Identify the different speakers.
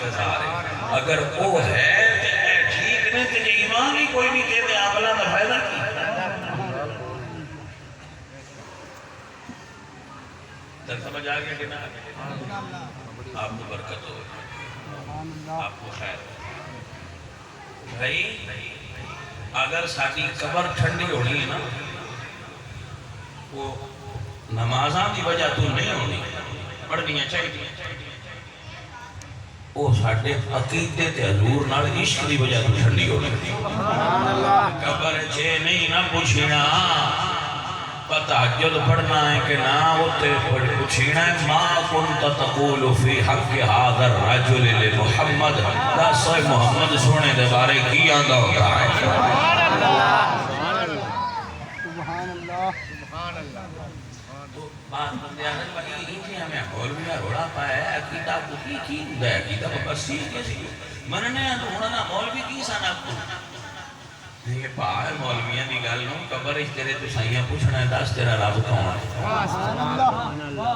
Speaker 1: انتظار ہے اگر وہ ہے ٹھیک نہیں تو ایمان ہی کوئی نہیں دے عملہ میں فائدہ کی تک سمجھ آگیا کہ نہ آپ کو برکت ہو آپ کو خیر بھائی اگر ساڑھی قبر ٹھنڈی ہونی ہے نا وہ نمازاں دی وجہ تو نہیں ہونی پڑھنیاں چاہیے وہ ساڑھے عقیدے تے حضور نال عشق دی وجہ تو ٹھنڈی ہونی قبر چھے نہیں نہ پوچھنا تہجد پڑھنا ہے کہ نہ ہوتے پوچھنا ہے ما کنت تقول فی حق حاضر رجل لمحمد دس محمد سونے دے بارے کی آندہ ہوتا ہے
Speaker 2: سبحان اللہ
Speaker 1: تو بات بندے آنے بڑی ہی تھی ہمیں حول میں روڑا پایا ہے عقیدہ کو کی ہوں گا عقیدہ کو بس سی کیسی مننے تو ہونا مولوی کی سانا کو یہ پاہ مولویاں دی گل نوں قبر اس تیرے تو سائیاں پوچھنا ہے دس تیرا رب کون ہے